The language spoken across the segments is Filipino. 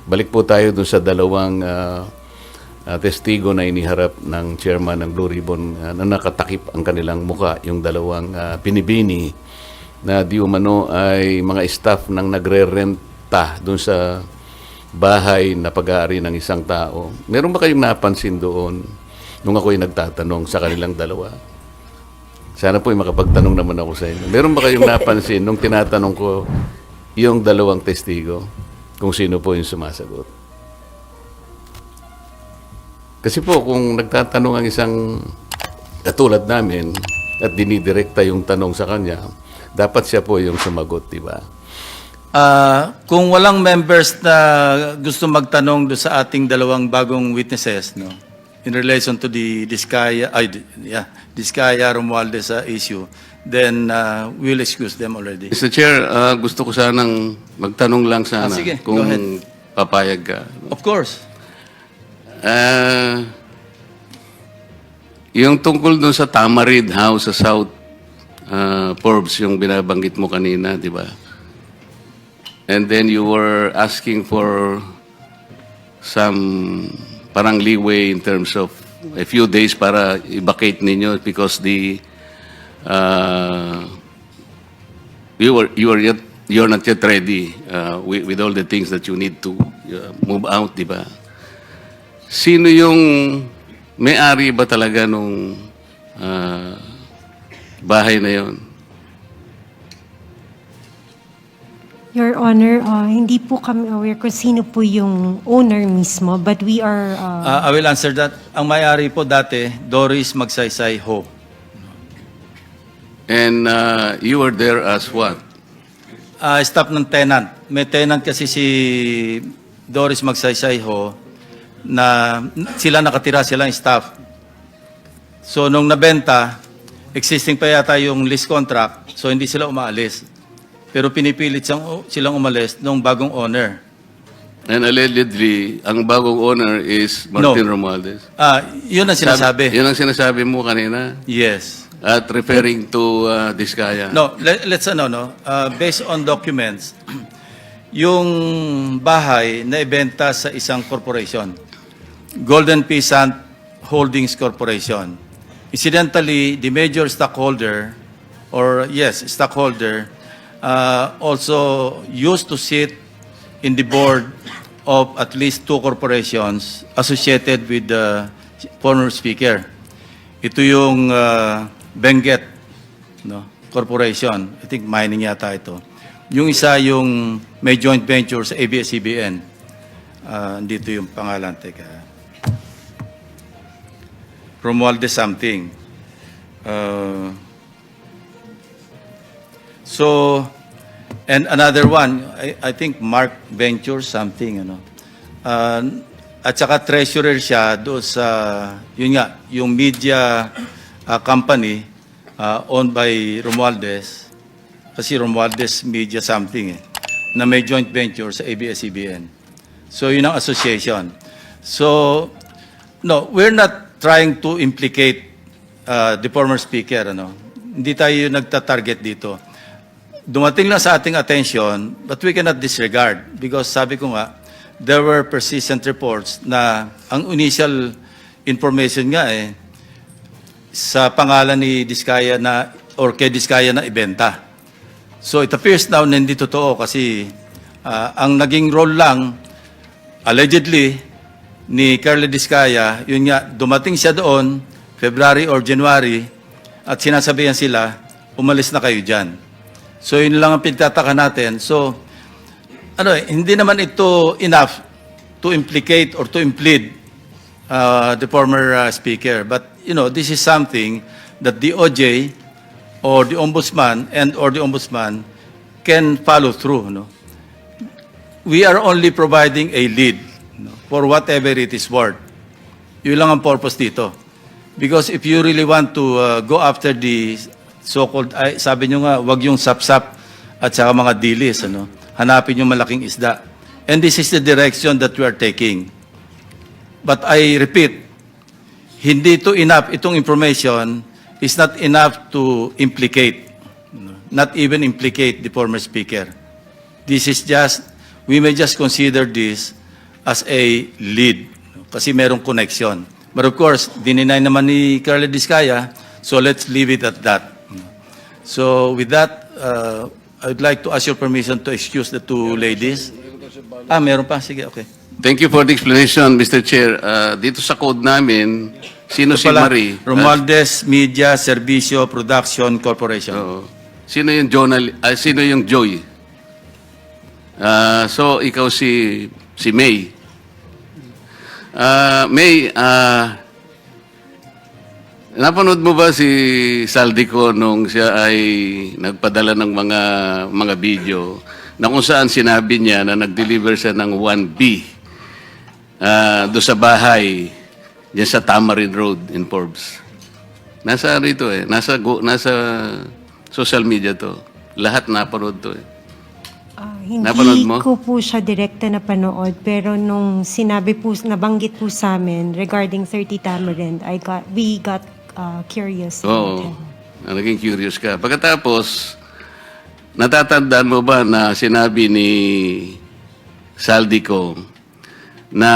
Balik po tayo dun sa dalawang testigo na iniharap ng chairman ng Blue Ribbon na nakatakip ang kanilang muka, yung dalawang pinibini na di umano ay mga staff ng nagre-renta dun sa bahay na pag-aari ng isang tao. Meron ba kayong napansin doon nung ako'y nagtatanong sa kanilang dalawa? Sana po'y makapagtanong naman ako sa inyo. Meron ba kayong napansin nung tinatanong ko yung dalawang testigo kung sino po yung sumasagot? Kasi po, kung nagtatanong ang isang katulad namin at dinidirekta yung tanong sa kanya, dapat siya po yung sumagot, di ba? Kung walang members na gusto magtanong do sa ating dalawang bagong witnesses, no, in relation to the Diskaya Romualdez issue, then we'll excuse them already. Mr. Chair, gusto ko sanang magtanong lang sana sige, kung go ahead. papayag ka. Of course. Yung tungkol dun sa Tamarid House sa South Forbes, yung binabanggit mo kanina, di ba? And then you were asking for some parang leeway in terms of a few days para i-vacate ninyo because you're not yet ready with all the things that you need to move out, di ba? Sino yung may-ari ba talaga nung bahay na yon? Your Honor, hindi po kami aware kung sino po yung owner mismo, but we are... I will answer that. Ang may-ari po dati, Doris Magsaysay Ho. And you were there as what? Staff ng tenant. May tenant kasi si Doris Magsaysay Ho na sila nakatira, silang staff. So nung nabenta, existing pa yata yung lease contract, so hindi sila umaalis. Pero pinipilit silang umalis nung bagong owner. And allegedly, ang bagong owner is Martin Romualdez. Yun ang sinasabi. Yun ang sinasabi mo kanina? Yes. At referring to Diskaya? No, let's based on documents, yung bahay na ibenta sa isang corporation, Golden Peasant Holdings Corporation. Incidentally, the major stockholder, also used to sit in the board of at least two corporations associated with the former speaker. Ito yung Benguet, no, Corporation. I think mining yata ito. Yung isa yung may joint venture sa ABS-CBN. Dito yung pangalan. Teka. Romualdez something. And another one, I think Mark Venture something, ano. At saka treasurer siya doon sa, yun nga, yung media company owned by Romualdez, kasi Romualdez Media something, na may joint venture sa ABS-CBN. So yun ang association. So, no, we're not trying to implicate the former speaker, ano. Hindi tayo nagta-target dito. Dumating lang sa ating attention, but we cannot disregard because sabi ko nga, there were persistent reports na ang initial information nga sa pangalan ni Diskaya na, or kay Diskaya na ibenta. So it appears now na hindi totoo kasi ang naging role lang, allegedly, ni Carla Diskaya, yun nga, dumating siya doon, February or January, at sinasabihan sila, umalis na kayo dyan. So yun lang ang pinagtataka natin. So, hindi naman ito enough to implicate or to implead the former speaker. But, this is something that the OJ or the Ombudsman or the Ombudsman can follow through. No? We are only providing a lead, for whatever it is worth. Yun lang ang purpose dito. Because if you really want to go after the so-called, sabi nyo nga, wag yung sapsap at saka mga dilis, ano? Hanapin yung malaking isda. And this is the direction that we are taking. But I repeat, hindi ito enough, itong information is not enough to implicate, not even implicate the former speaker. This is just, we may just consider this as a lead kasi merong connection. But of course, dininay naman ni Carla Diskaya, so let's leave it at that. So with that, I would like to ask your permission to excuse the two ladies. Meron pa? Sige, okay. Thank you for the explanation, Mr. Chair. Dito sa code namin, sino si Pala, Marie? Romualdez Media Servicio Production Corporation. Oo. Sino yung sino yung Joy? So ikaw si May. May, napanood mo ba si Saldico nung siya ay nagpadala ng mga video na kung saan sinabi niya na nag-deliver siya ng 1B doon sa bahay diyan sa Tamarin Road in Forbes. Nasa rito nasa social media to. Lahat napanood to Napanood Hindi mo? ko po siya direkta na panood, pero nung sinabi po, nabanggit po sa amin regarding 30 Tamarind, we got curious. Oo. Naging curious ka. Pagkatapos, natatandaan mo ba na sinabi ni Saldico na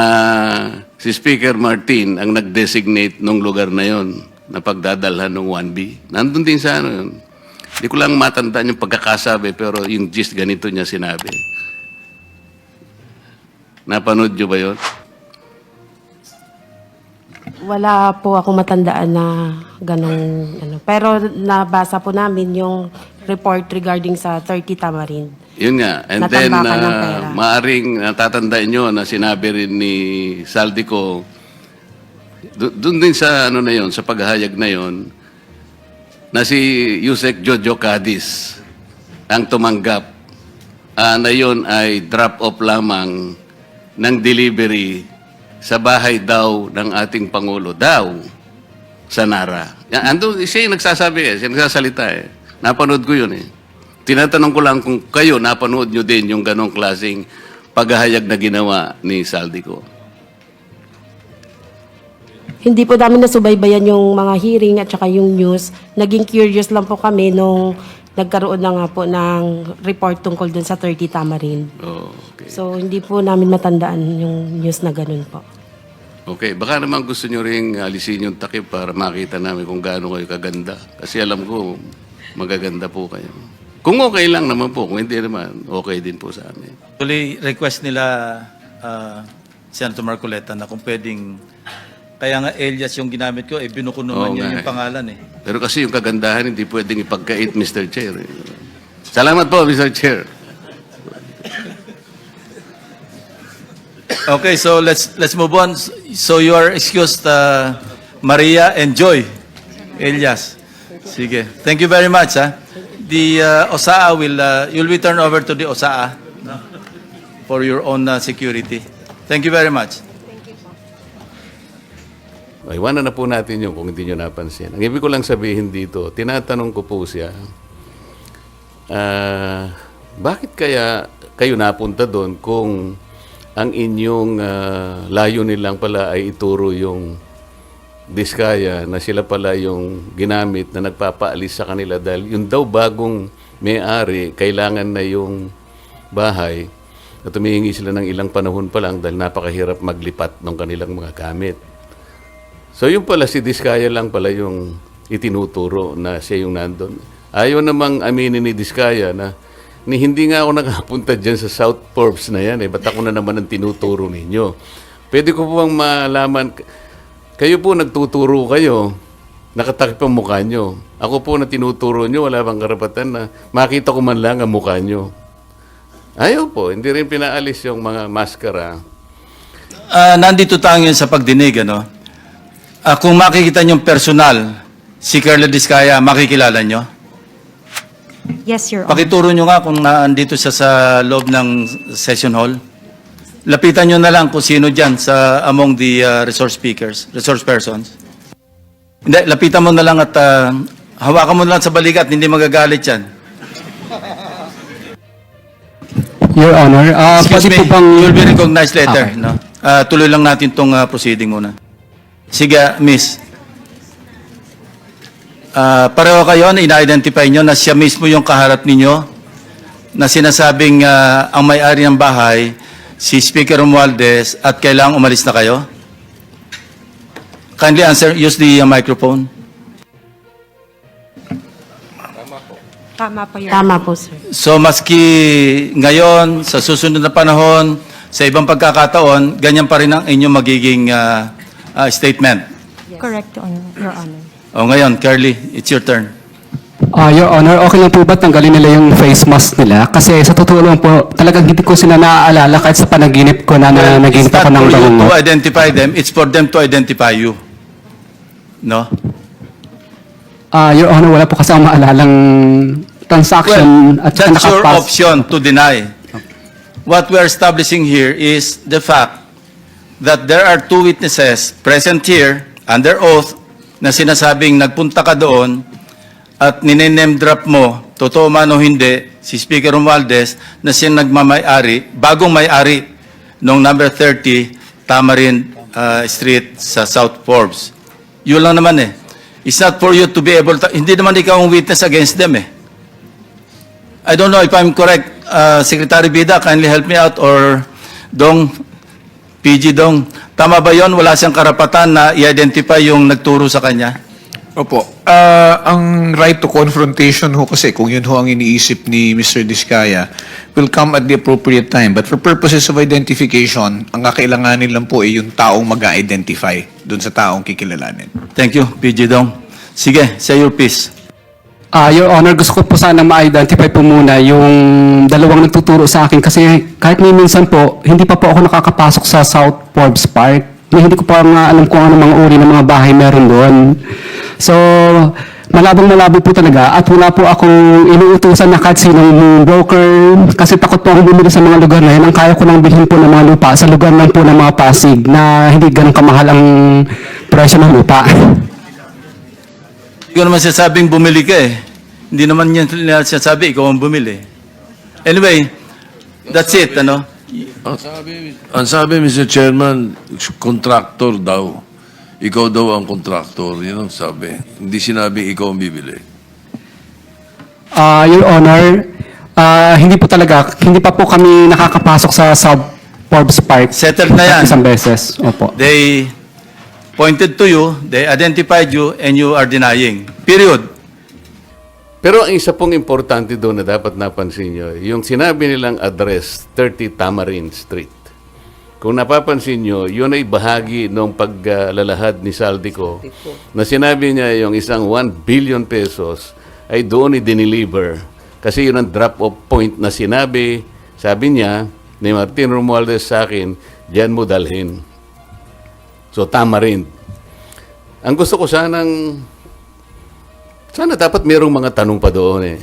si Speaker Martin ang nag-designate nung lugar na yon na pagdadalhan ng 1B? Nandun din sa ano yun. Hindi ko lang matandaan yung pagkakasabi, pero yung gist ganito niya sinabi. Napanood nyo ba yun? Wala po ako matandaan na ganong ano. Pero nabasa po namin yung report regarding sa 30 Tamarind. Yun nga. And then, Natambakan ng pera. maaring natatandaan nyo na sinabi rin ni Saldico, doon din sa ano na yun, sa paghahayag na yun, na si Yusek Jojo Cadiz ang tumanggap na yun ay drop-off lamang ng delivery sa bahay daw ng ating Pangulo daw sa Nara. Ando, siya yung nagsasabi siya nagsasalita Napanood ko yun Tinatanong ko lang kung kayo napanood nyo din yung ganong klaseng paghahayag na ginawa ni Saldico. Hindi po namin nasubaybayan yung mga hearing at saka yung news. Naging curious lang po kami nung nagkaroon na nga po ng report tungkol dun sa 30 Tamarind. Oh, okay. So, hindi po namin matandaan yung news na ganun po. Okay, baka naman gusto nyo rin alisin yung takip para makita namin kung gaano kayo kaganda. Kasi alam ko, magaganda po kayo. Kung okay lang naman po, kung hindi naman, okay din po sa amin. Actually, request nila Senator Marcoleta na kung pwedeng, kaya nga Elias yung ginamit ko, binuko naman niya yung pangalan Pero kasi yung kagandahan, hindi pwedeng ipagkait, Mr. Chair. Salamat po, Mr. Chair. Okay, so let's move on. So you are excused, Maria and Joy. Elias. Sige. Thank you very much. The OSAA you'll be turned over to the OSAA for your own security. Thank you very much. Iwanan na po natin yun kung hindi nyo napansin. Ang ibig ko lang sabihin dito, tinatanong ko po siya, bakit kaya kayo napunta doon kung ang inyong layunin lang pala ay ituro yung Diskaya na sila pala yung ginamit na nagpapaalis sa kanila dahil yung daw bagong may-ari, kailangan na yung bahay at humihingi sila ng ilang panahon pa lang dahil napakahirap maglipat ng kanilang mga gamit. So yung pala si Diskaya lang pala yung itinuturo na siya yung nandun. Ayaw namang aminin ni Diskaya na hindi nga ako nakapunta dyan sa South Forbes na yan ba't ako na naman ang tinuturo ninyo? Pwede ko po bang malaman, kayo po nagtuturo kayo, nakatakip ang mukha nyo. Ako po na tinuturo nyo, wala bang karapatan na makita ko man lang ang mukha nyo. Ayaw po, hindi rin pinaalis yung mga maskara. Nandito tayo ngayon sa pagdinig, kung makikita nyo personal, si Carla Diskaya, makikilala nyo? Yes, Your Honor. Pakituro nyo nga kung naandito siya sa loob ng session hall. Lapitan nyo na lang kung sino dyan sa among the resource persons. Hindi, lapitan mo na lang at hawakan mo na lang sa balikat, hindi magagalit yan. Your Honor, Excuse me, pwede po bang... you'll be recognized later. Okay. No? Tuloy lang natin itong proceeding muna. Sige, miss. Pareho kayo na ina-identify nyo na siya mismo yung kaharap ninyo na sinasabing ang may-ari ng bahay si Speaker Romualdez at kailangang umalis na kayo? Kindly answer, use the microphone. Tama po, Your Tama po, sir. So maski ngayon, sa susunod na panahon, sa ibang pagkakataon, ganyan pa rin ang inyong magiging statement. Correct, Your Honor. O ngayon, Curly, it's your turn. Your Honor, okay lang po ba tanggalin nila yung face mask nila? Kasi sa totoo lang po, talagang hindi ko sila naaalala kahit sa panaginip ko na naginip It's ako not ng for you bangungot. to identify them, it's for them to identify you. No? Your Honor, wala po kasi akong maalalang transaction at saka That's your nakapas. option to deny. What we are establishing here is the fact that there are two witnesses present here under oath na sinasabing nagpunta ka doon at nine-name drop mo, totoo man o hindi, si Speaker Romualdez na siya nagmamay-ari, bagong may-ari nung number 30 Tamarind Street sa South Forbes. Yun lang naman eh. It's not for you to be able to, hindi naman ikaw ang witness against them eh. I don't know if I'm correct. Secretary Bida, kindly help me out, or Dong, PG Dong. Tama ba yon? Wala siyang karapatan na i-identify yung nagturo sa kanya? Opo. Ang right to confrontation ho kasi, kung yun ho ang iniisip ni Mr. Diskaya, will come at the appropriate time. But for purposes of identification, ang kakailanganin lang po ay yung taong mag-identify dun sa taong kikilalanin. Thank you, PG Dong. Sige, say your piece. Your Honor, gusto ko po sanang ma-identify po muna yung dalawang nagtuturo sa akin kasi kahit may minsan po, hindi pa po ako nakakapasok sa South Forbes Park. Hindi ko pa nga alam kung ano mga uri ng mga bahay meron doon. So, malabong-malabo po talaga at wala po akong inuutusan na kahit sinong broker kasi takot po akong bumili sa mga lugar na yun. Ang kaya ko nang bilhin po ng mga lupa sa lugar lang po ng mga Pasig na hindi ganun kamahal ang presyo ng lupa. Hindi ko naman sinasabing bumili ka eh. Hindi naman yan sinasabi, ikaw ang bumili. Anyway, that's it, ano? Ang sabi, Mr. Chairman, contractor daw. Ikaw daw ang contractor. Yun ang sabi. Hindi sinabi ikaw ang bibili. Your Honor, hindi po talaga, hindi pa po kami nakakapasok sa South Forbes Park. Settled na yan. Isang beses, opo. They pointed to you, they identified you, and you are denying. Period. Pero ang isa pong importante doon na dapat napansin nyo, yung sinabi nilang address, 30 Tamarind Street. Kung napapansin nyo, yun ay bahagi ng paglalahad ni Saldico na sinabi niya yung isang 1 billion pesos ay doon i-deliver. Kasi yun ang drop-off point na sinabi, sabi niya, ni Martin Romualdez sa akin, diyan mo dalhin. So, Tamarind. Ang gusto ko sana dapat mayroong mga tanong pa doon eh.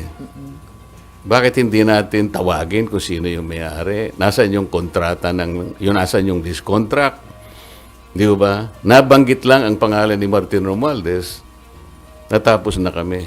Bakit hindi natin tawagin kung sino yung may-ari? Nasaan yung kontrata nasaan yung lease contract? Di ba? Nabanggit lang ang pangalan ni Martin Romualdez, natapos na kami.